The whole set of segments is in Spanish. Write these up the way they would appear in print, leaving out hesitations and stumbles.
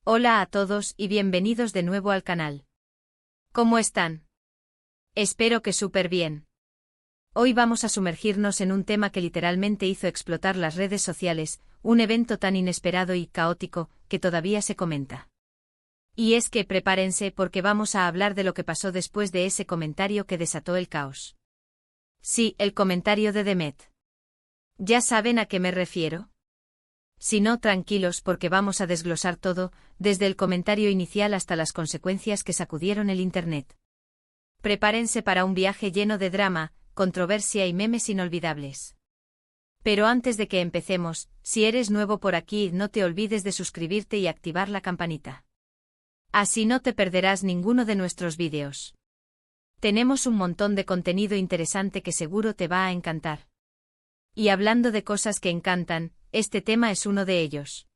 Hola a todos y bienvenidos de nuevo al canal. ¿Cómo están? Espero que súper bien. Hoy vamos a sumergirnos en un tema que literalmente hizo explotar las redes sociales, un evento tan inesperado y caótico que todavía se comenta. Y es que prepárense porque vamos a hablar de lo que pasó después de ese comentario que desató el caos. Sí, el comentario de Demet. ¿Ya saben a qué me refiero? Si no, tranquilos porque vamos a desglosar todo, desde el comentario inicial hasta las consecuencias que sacudieron el Internet. Prepárense para un viaje lleno de drama, controversia y memes inolvidables. Pero antes de que empecemos, si eres nuevo por aquí, no te olvides de suscribirte y activar la campanita. Así no te perderás ninguno de nuestros vídeos. Tenemos un montón de contenido interesante que seguro te va a encantar. Y hablando de cosas que encantan, este tema es uno de ellos.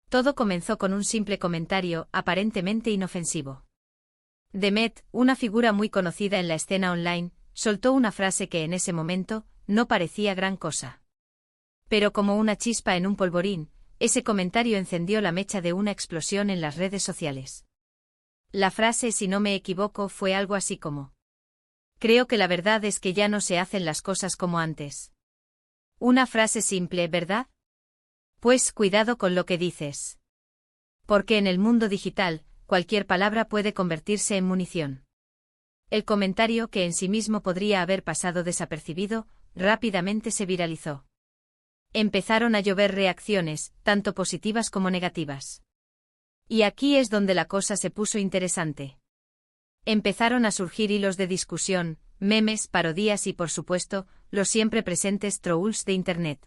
Todo comenzó con un simple comentario, aparentemente inofensivo. Demet, una figura muy conocida en la escena online, soltó una frase que en ese momento no parecía gran cosa. Pero como una chispa en un polvorín, ese comentario encendió la mecha de una explosión en las redes sociales. La frase, si no me equivoco, fue algo así como: creo que la verdad es que ya no se hacen las cosas como antes. Una frase simple, ¿verdad? Pues cuidado con lo que dices. Porque en el mundo digital, cualquier palabra puede convertirse en munición. El comentario, que en sí mismo podría haber pasado desapercibido, rápidamente se viralizó. Empezaron a llover reacciones, tanto positivas como negativas. Y aquí es donde la cosa se puso interesante. Empezaron a surgir hilos de discusión, memes, parodias y, por supuesto, los siempre presentes trolls de Internet.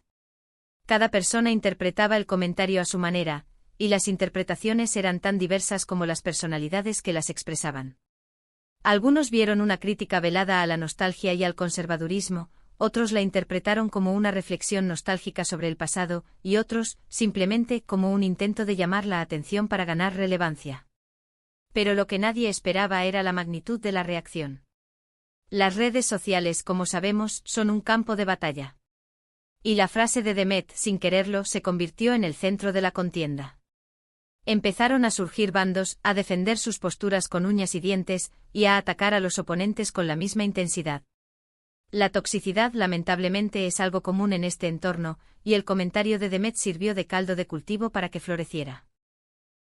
Cada persona interpretaba el comentario a su manera, y las interpretaciones eran tan diversas como las personalidades que las expresaban. Algunos vieron una crítica velada a la nostalgia y al conservadurismo, otros la interpretaron como una reflexión nostálgica sobre el pasado, y otros, simplemente, como un intento de llamar la atención para ganar relevancia. Pero lo que nadie esperaba era la magnitud de la reacción. Las redes sociales, como sabemos, son un campo de batalla. Y la frase de Demet, sin quererlo, se convirtió en el centro de la contienda. Empezaron a surgir bandos, a defender sus posturas con uñas y dientes, y a atacar a los oponentes con la misma intensidad. La toxicidad, lamentablemente, es algo común en este entorno, y el comentario de Demet sirvió de caldo de cultivo para que floreciera.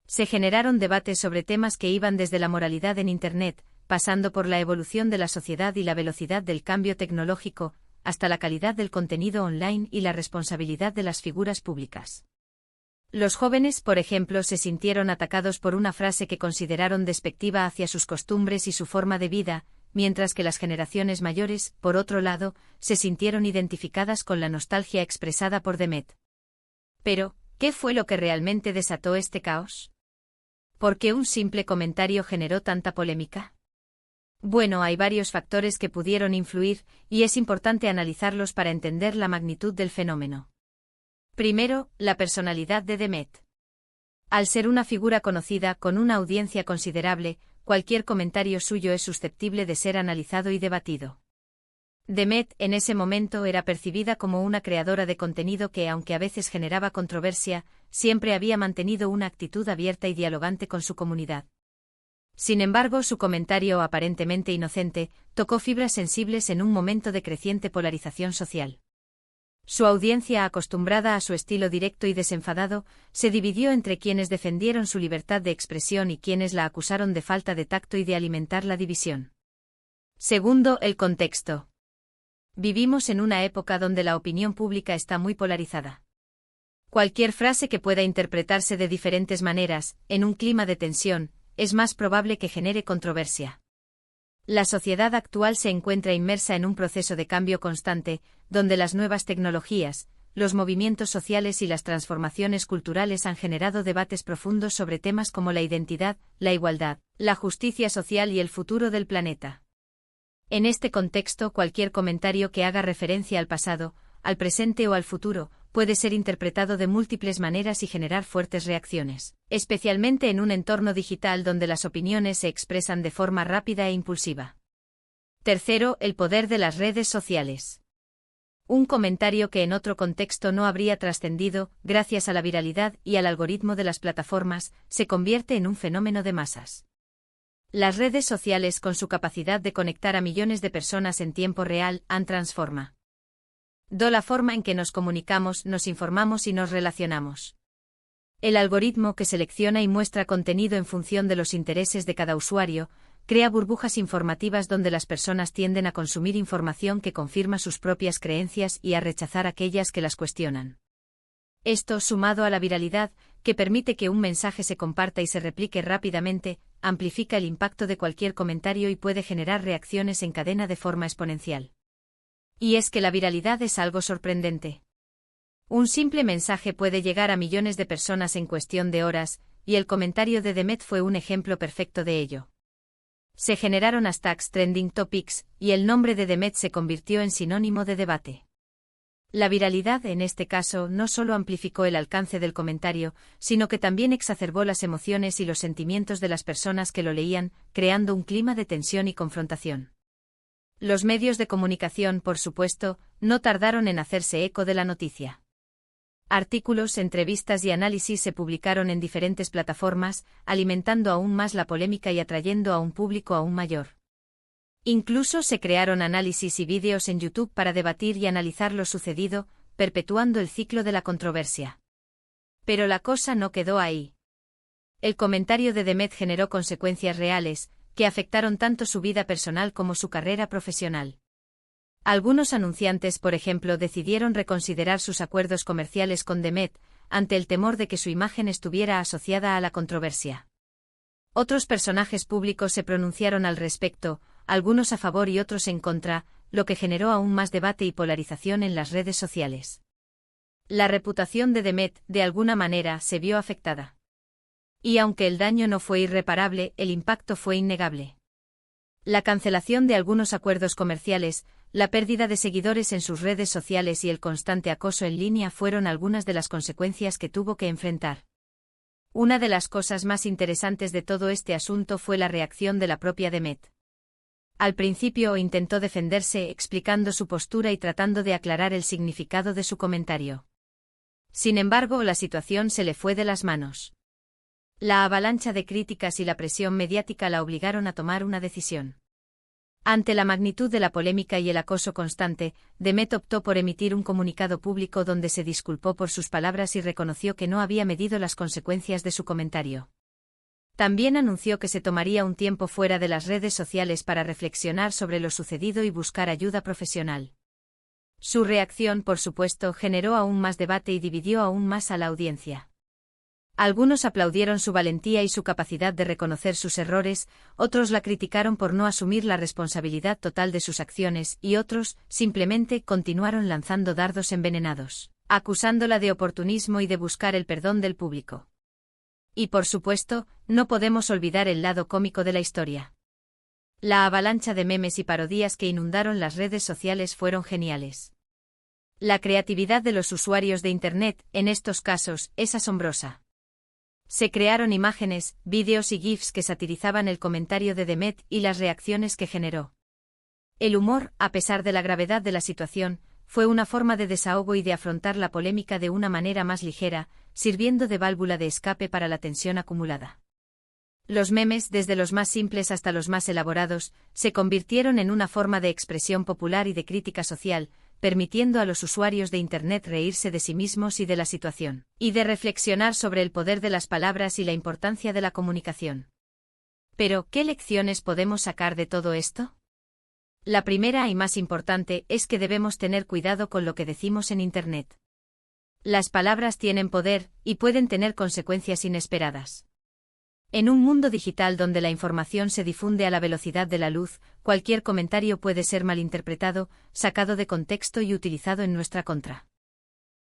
Se generaron debates sobre temas que iban desde la moralidad en Internet, pasando por la evolución de la sociedad y la velocidad del cambio tecnológico, hasta la calidad del contenido online y la responsabilidad de las figuras públicas. Los jóvenes, por ejemplo, se sintieron atacados por una frase que consideraron despectiva hacia sus costumbres y su forma de vida, mientras que las generaciones mayores, por otro lado, se sintieron identificadas con la nostalgia expresada por Demet. Pero, ¿qué fue lo que realmente desató este caos? ¿Por qué un simple comentario generó tanta polémica? Bueno, hay varios factores que pudieron influir, y es importante analizarlos para entender la magnitud del fenómeno. Primero, la personalidad de Demet. Al ser una figura conocida con una audiencia considerable, cualquier comentario suyo es susceptible de ser analizado y debatido. Demet, en ese momento, era percibida como una creadora de contenido que, aunque a veces generaba controversia, siempre había mantenido una actitud abierta y dialogante con su comunidad. Sin embargo, su comentario, aparentemente inocente, tocó fibras sensibles en un momento de creciente polarización social. Su audiencia, acostumbrada a su estilo directo y desenfadado, se dividió entre quienes defendieron su libertad de expresión y quienes la acusaron de falta de tacto y de alimentar la división. Segundo, el contexto. Vivimos en una época donde la opinión pública está muy polarizada. Cualquier frase que pueda interpretarse de diferentes maneras, en un clima de tensión, es más probable que genere controversia. La sociedad actual se encuentra inmersa en un proceso de cambio constante, donde las nuevas tecnologías, los movimientos sociales y las transformaciones culturales han generado debates profundos sobre temas como la identidad, la igualdad, la justicia social y el futuro del planeta. En este contexto, cualquier comentario que haga referencia al pasado, al presente o al futuro, puede ser interpretado de múltiples maneras y generar fuertes reacciones, especialmente en un entorno digital donde las opiniones se expresan de forma rápida e impulsiva. Tercero, el poder de las redes sociales. Un comentario que en otro contexto no habría trascendido, gracias a la viralidad y al algoritmo de las plataformas, se convierte en un fenómeno de masas. Las redes sociales, con su capacidad de conectar a millones de personas en tiempo real, han transformado la forma en que nos comunicamos, nos informamos y nos relacionamos. El algoritmo, que selecciona y muestra contenido en función de los intereses de cada usuario, crea burbujas informativas donde las personas tienden a consumir información que confirma sus propias creencias y a rechazar aquellas que las cuestionan. Esto, sumado a la viralidad, que permite que un mensaje se comparta y se replique rápidamente, amplifica el impacto de cualquier comentario y puede generar reacciones en cadena de forma exponencial. Y es que la viralidad es algo sorprendente. Un simple mensaje puede llegar a millones de personas en cuestión de horas, y el comentario de Demet fue un ejemplo perfecto de ello. Se generaron hashtags trending topics, y el nombre de Demet se convirtió en sinónimo de debate. La viralidad, en este caso, no solo amplificó el alcance del comentario, sino que también exacerbó las emociones y los sentimientos de las personas que lo leían, creando un clima de tensión y confrontación. Los medios de comunicación, por supuesto, no tardaron en hacerse eco de la noticia. Artículos, entrevistas y análisis se publicaron en diferentes plataformas, alimentando aún más la polémica y atrayendo a un público aún mayor. Incluso se crearon análisis y vídeos en YouTube para debatir y analizar lo sucedido, perpetuando el ciclo de la controversia. Pero la cosa no quedó ahí. El comentario de Demet generó consecuencias reales, que afectaron tanto su vida personal como su carrera profesional. Algunos anunciantes, por ejemplo, decidieron reconsiderar sus acuerdos comerciales con Demet, ante el temor de que su imagen estuviera asociada a la controversia. Otros personajes públicos se pronunciaron al respecto, algunos a favor y otros en contra, lo que generó aún más debate y polarización en las redes sociales. La reputación de Demet, de alguna manera, se vio afectada. Y aunque el daño no fue irreparable, el impacto fue innegable. La cancelación de algunos acuerdos comerciales, la pérdida de seguidores en sus redes sociales y el constante acoso en línea fueron algunas de las consecuencias que tuvo que enfrentar. Una de las cosas más interesantes de todo este asunto fue la reacción de la propia Demet. Al principio intentó defenderse explicando su postura y tratando de aclarar el significado de su comentario. Sin embargo, la situación se le fue de las manos. La avalancha de críticas y la presión mediática la obligaron a tomar una decisión. Ante la magnitud de la polémica y el acoso constante, Demet optó por emitir un comunicado público donde se disculpó por sus palabras y reconoció que no había medido las consecuencias de su comentario. También anunció que se tomaría un tiempo fuera de las redes sociales para reflexionar sobre lo sucedido y buscar ayuda profesional. Su reacción, por supuesto, generó aún más debate y dividió aún más a la audiencia. Algunos aplaudieron su valentía y su capacidad de reconocer sus errores, otros la criticaron por no asumir la responsabilidad total de sus acciones y otros, simplemente, continuaron lanzando dardos envenenados, acusándola de oportunismo y de buscar el perdón del público. Y por supuesto, no podemos olvidar el lado cómico de la historia. La avalancha de memes y parodias que inundaron las redes sociales fueron geniales. La creatividad de los usuarios de Internet, en estos casos, es asombrosa. Se crearon imágenes, vídeos y GIFs que satirizaban el comentario de Demet y las reacciones que generó. El humor, a pesar de la gravedad de la situación, fue una forma de desahogo y de afrontar la polémica de una manera más ligera, sirviendo de válvula de escape para la tensión acumulada. Los memes, desde los más simples hasta los más elaborados, se convirtieron en una forma de expresión popular y de crítica social, permitiendo a los usuarios de Internet reírse de sí mismos y de la situación, y de reflexionar sobre el poder de las palabras y la importancia de la comunicación. Pero, ¿qué lecciones podemos sacar de todo esto? La primera y más importante es que debemos tener cuidado con lo que decimos en Internet. Las palabras tienen poder, y pueden tener consecuencias inesperadas. En un mundo digital donde la información se difunde a la velocidad de la luz, cualquier comentario puede ser malinterpretado, sacado de contexto y utilizado en nuestra contra.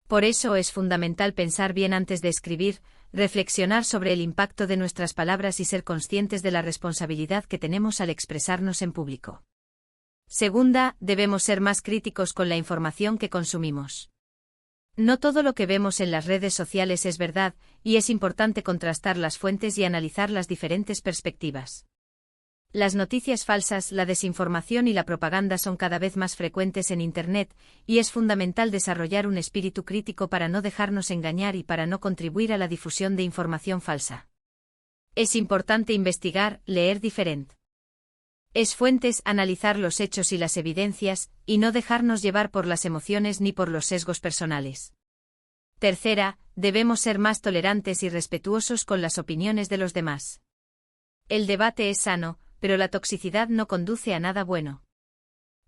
Por eso es fundamental pensar bien antes de escribir, reflexionar sobre el impacto de nuestras palabras y ser conscientes de la responsabilidad que tenemos al expresarnos en público. Segunda, debemos ser más críticos con la información que consumimos. No todo lo que vemos en las redes sociales es verdad, y es importante contrastar las fuentes y analizar las diferentes perspectivas. Las noticias falsas, la desinformación y la propaganda son cada vez más frecuentes en Internet, y es fundamental desarrollar un espíritu crítico para no dejarnos engañar y para no contribuir a la difusión de información falsa. Es importante investigar, leer diferentes fuentes, analizar los hechos y las evidencias, y no dejarnos llevar por las emociones ni por los sesgos personales. Tercera, debemos ser más tolerantes y respetuosos con las opiniones de los demás. El debate es sano, pero la toxicidad no conduce a nada bueno.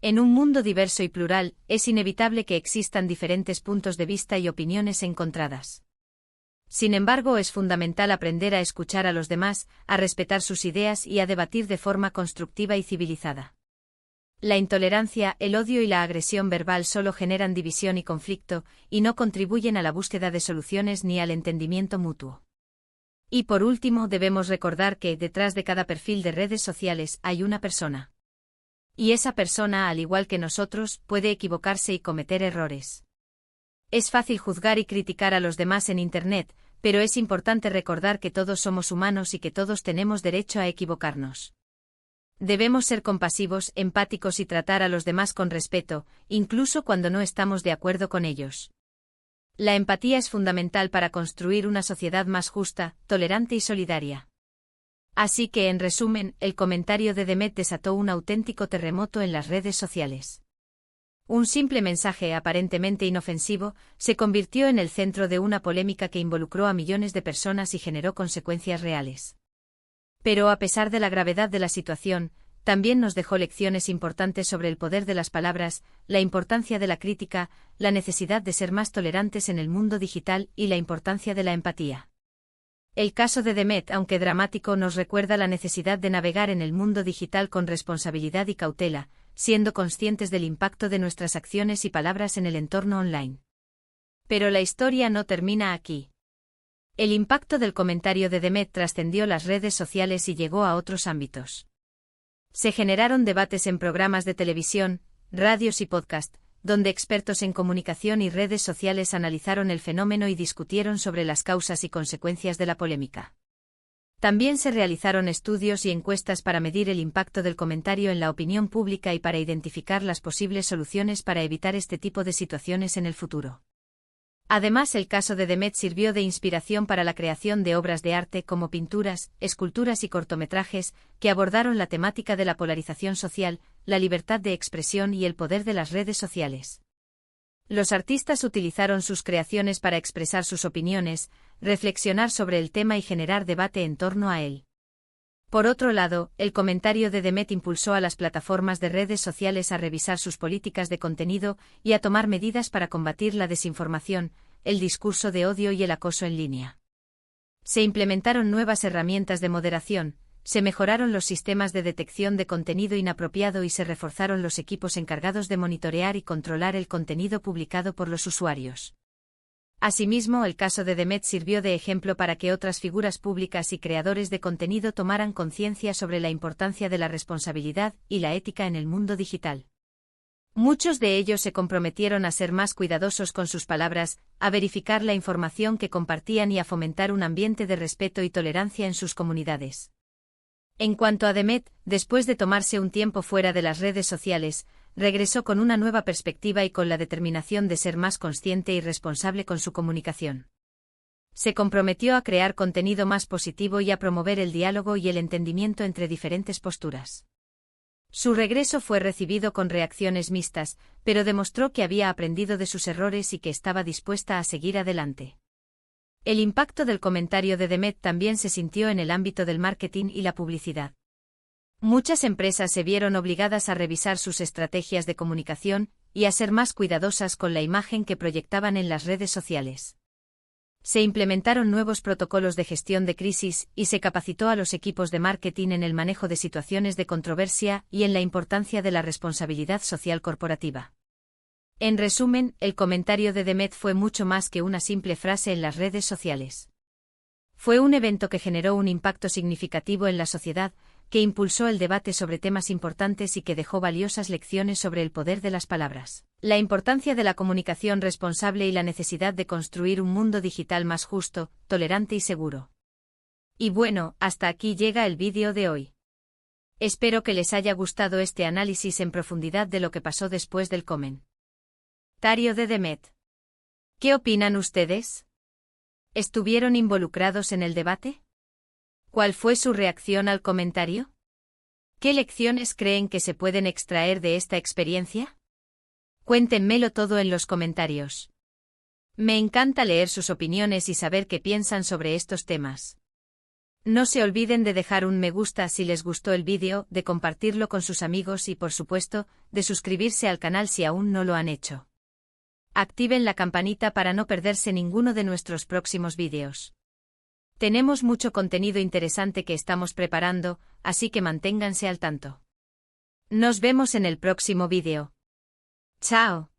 En un mundo diverso y plural, es inevitable que existan diferentes puntos de vista y opiniones encontradas. Sin embargo, es fundamental aprender a escuchar a los demás, a respetar sus ideas y a debatir de forma constructiva y civilizada. La intolerancia, el odio y la agresión verbal solo generan división y conflicto, y no contribuyen a la búsqueda de soluciones ni al entendimiento mutuo. Y por último, debemos recordar que, detrás de cada perfil de redes sociales, hay una persona. Y esa persona, al igual que nosotros, puede equivocarse y cometer errores. Es fácil juzgar y criticar a los demás en Internet, pero es importante recordar que todos somos humanos y que todos tenemos derecho a equivocarnos. Debemos ser compasivos, empáticos y tratar a los demás con respeto, incluso cuando no estamos de acuerdo con ellos. La empatía es fundamental para construir una sociedad más justa, tolerante y solidaria. Así que, en resumen, el comentario de Demet desató un auténtico terremoto en las redes sociales. Un simple mensaje aparentemente inofensivo se convirtió en el centro de una polémica que involucró a millones de personas y generó consecuencias reales. Pero a pesar de la gravedad de la situación, también nos dejó lecciones importantes sobre el poder de las palabras, la importancia de la crítica, la necesidad de ser más tolerantes en el mundo digital y la importancia de la empatía. El caso de Demet, aunque dramático, nos recuerda la necesidad de navegar en el mundo digital con responsabilidad y cautela, siendo conscientes del impacto de nuestras acciones y palabras en el entorno online. Pero la historia no termina aquí. El impacto del comentario de Demet trascendió las redes sociales y llegó a otros ámbitos. Se generaron debates en programas de televisión, radios y podcast, donde expertos en comunicación y redes sociales analizaron el fenómeno y discutieron sobre las causas y consecuencias de la polémica. También se realizaron estudios y encuestas para medir el impacto del comentario en la opinión pública y para identificar las posibles soluciones para evitar este tipo de situaciones en el futuro. Además, el caso de Demet sirvió de inspiración para la creación de obras de arte como pinturas, esculturas y cortometrajes, que abordaron la temática de la polarización social, la libertad de expresión y el poder de las redes sociales. Los artistas utilizaron sus creaciones para expresar sus opiniones, reflexionar sobre el tema y generar debate en torno a él. Por otro lado, el comentario de Demet impulsó a las plataformas de redes sociales a revisar sus políticas de contenido y a tomar medidas para combatir la desinformación, el discurso de odio y el acoso en línea. Se implementaron nuevas herramientas de moderación, se mejoraron los sistemas de detección de contenido inapropiado y se reforzaron los equipos encargados de monitorear y controlar el contenido publicado por los usuarios. Asimismo, el caso de Demet sirvió de ejemplo para que otras figuras públicas y creadores de contenido tomaran conciencia sobre la importancia de la responsabilidad y la ética en el mundo digital. Muchos de ellos se comprometieron a ser más cuidadosos con sus palabras, a verificar la información que compartían y a fomentar un ambiente de respeto y tolerancia en sus comunidades. En cuanto a Demet, después de tomarse un tiempo fuera de las redes sociales, regresó con una nueva perspectiva y con la determinación de ser más consciente y responsable con su comunicación. Se comprometió a crear contenido más positivo y a promover el diálogo y el entendimiento entre diferentes posturas. Su regreso fue recibido con reacciones mixtas, pero demostró que había aprendido de sus errores y que estaba dispuesta a seguir adelante. El impacto del comentario de Demet también se sintió en el ámbito del marketing y la publicidad. Muchas empresas se vieron obligadas a revisar sus estrategias de comunicación y a ser más cuidadosas con la imagen que proyectaban en las redes sociales. Se implementaron nuevos protocolos de gestión de crisis y se capacitó a los equipos de marketing en el manejo de situaciones de controversia y en la importancia de la responsabilidad social corporativa. En resumen, el comentario de Demet fue mucho más que una simple frase en las redes sociales. Fue un evento que generó un impacto significativo en la sociedad, que impulsó el debate sobre temas importantes y que dejó valiosas lecciones sobre el poder de las palabras, la importancia de la comunicación responsable y la necesidad de construir un mundo digital más justo, tolerante y seguro. Y bueno, hasta aquí llega el vídeo de hoy. Espero que les haya gustado este análisis en profundidad de lo que pasó después del comentario de Demet. ¿Qué opinan ustedes? ¿Estuvieron involucrados en el debate? ¿Cuál fue su reacción al comentario? ¿Qué lecciones creen que se pueden extraer de esta experiencia? Cuéntenmelo todo en los comentarios. Me encanta leer sus opiniones y saber qué piensan sobre estos temas. No se olviden de dejar un me gusta si les gustó el vídeo, de compartirlo con sus amigos y, por supuesto, de suscribirse al canal si aún no lo han hecho. Activen la campanita para no perderse ninguno de nuestros próximos vídeos. Tenemos mucho contenido interesante que estamos preparando, así que manténganse al tanto. Nos vemos en el próximo vídeo. ¡Chao!